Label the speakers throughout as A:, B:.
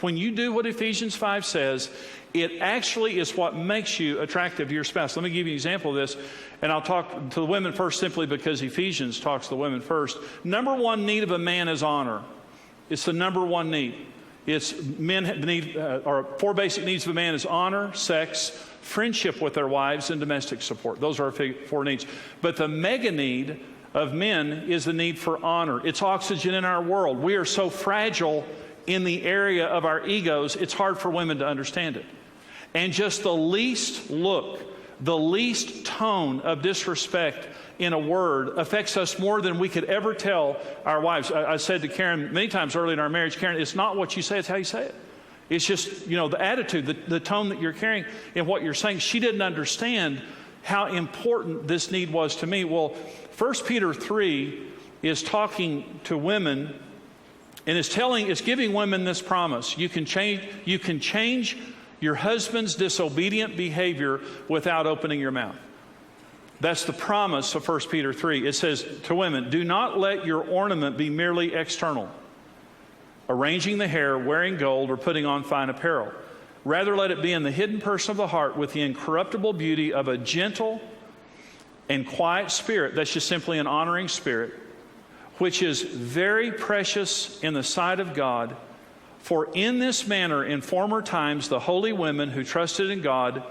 A: when you do what Ephesians 5 says, it actually is what makes you attractive to your spouse. Let me give you an example of this, and I'll talk to the women first simply because Ephesians talks to the women first. Number one need of a man is honor. It's the number one need. It's men need, or 4 basic needs of a man is honor, sex, friendship with their wives, and domestic support. Those are our 4 needs. But the mega need of men is the need for honor. It's oxygen in our world. We are so fragile in the area of our egos, it's hard for women to understand it. And just the least look, the least tone of disrespect in a word affects us more than we could ever tell our wives. I said to Karen many times early in our marriage, Karen, it's not what you say, it's how you say it. It's just, the attitude, the tone that you're carrying and what you're saying. She didn't understand how important this need was to me. Well, 1 Peter 3 is talking to women and it's giving women this promise. You can change your husband's disobedient behavior without opening your mouth. That's the promise of 1 Peter 3. It says to women, do not let your ornament be merely external, arranging the hair, wearing gold, or putting on fine apparel. Rather, let it be in the hidden person of the heart with the incorruptible beauty of a gentle and quiet spirit. That's just simply an honoring spirit, which is very precious in the sight of God. For in this manner, in former times, the holy women who trusted in God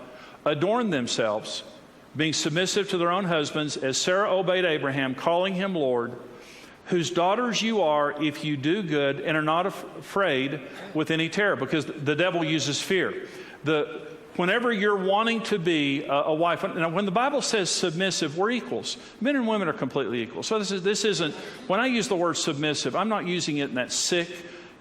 A: adorned themselves, being submissive to their own husbands, as Sarah obeyed Abraham, calling him Lord, whose daughters you are if you do good and are not afraid with any terror, because the devil uses fear. Whenever you're wanting to be a wife, now when the Bible says submissive, we're equals. Men and women are completely equal. So this isn't, when I use the word submissive, I'm not using it in that sick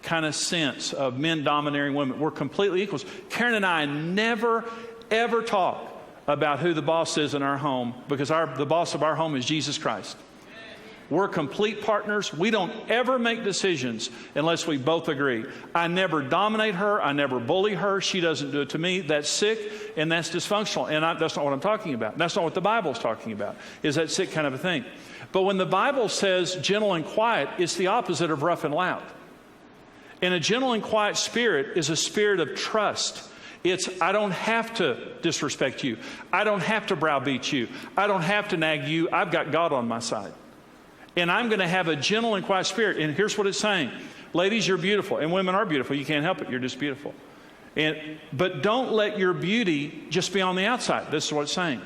A: kind of sense of men domineering women. We're completely equals. Karen and I never, ever talk about who the boss is in our home, because the boss of our home is Jesus Christ. We're complete partners. We don't ever make decisions unless we both agree. I never dominate her. I never bully her. She doesn't do it to me. That's sick and that's dysfunctional. And that's not what I'm talking about. That's not what the Bible's talking about, is that sick kind of a thing. But when the Bible says gentle and quiet, it's the opposite of rough and loud. And a gentle and quiet spirit is a spirit of trust. It's, I don't have to disrespect you. I don't have to browbeat you. I don't have to nag you. I've got God on my side. And I'm going to have a gentle and quiet spirit. And here's what it's saying. Ladies, you're beautiful. And women are beautiful. You can't help it. You're just beautiful. But don't let your beauty just be on the outside. This is what it's saying.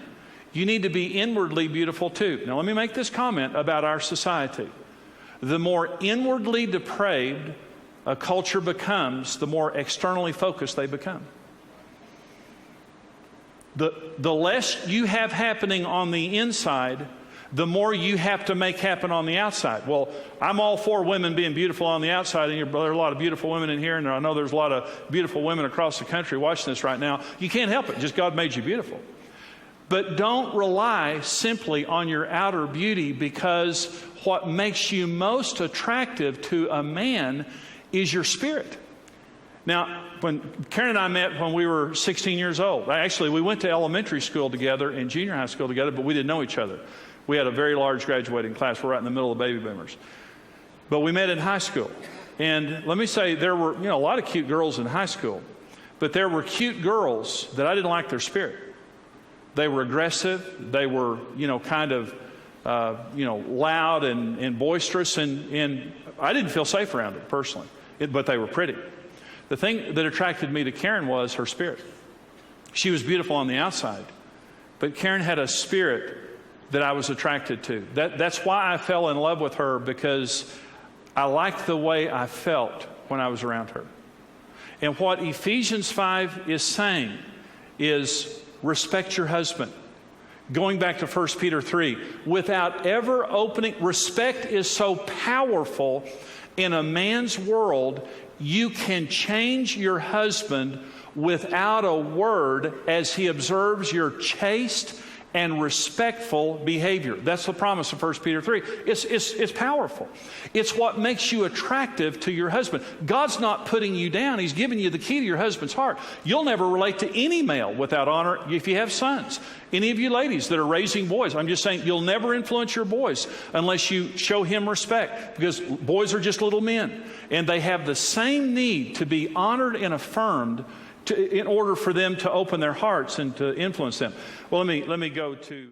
A: You need to be inwardly beautiful too. Now let me make this comment about our society. The more inwardly depraved a culture becomes, the more externally focused they become. The less you have happening on the inside, the more you have to make happen on the outside. Well, I'm all for women being beautiful on the outside, and there are a lot of beautiful women in here, and I know there's a lot of beautiful women across the country watching this right now. You can't help it. Just God made you beautiful. But don't rely simply on your outer beauty, because what makes you most attractive to a man is your spirit. Now, when Karen and I met when we were 16 years old, actually we went to elementary school together and junior high school together, but we didn't know each other. We had a very large graduating class. We're right in the middle of baby boomers. But we met in high school. And let me say, there were a lot of cute girls in high school, but there were cute girls that I didn't like their spirit. They were aggressive. They were, kind of, loud and boisterous. And I didn't feel safe around them personally, but they were pretty. The thing that attracted me to Karen was her spirit. She was beautiful on the outside, but Karen had a spirit that I was attracted to. That's why I fell in love with her, because I liked the way I felt when I was around her. And what Ephesians 5 is saying is respect your husband. Going back to 1 Peter 3, without ever opening, respect is so powerful in a man's world. You can change your husband without a word as he observes your chaste and respectful behavior. That's the promise of 1 Peter 3. It's powerful. It's what makes you attractive to your husband. God's not putting you down. He's giving you the key to your husband's heart. You'll never relate to any male without honor if you have sons. Any of you ladies that are raising boys, I'm just saying you'll never influence your boys unless you show him respect, because boys are just little men, and they have the same need to be honored and affirmed in order for them to open their hearts and to influence them. Well, let me go to...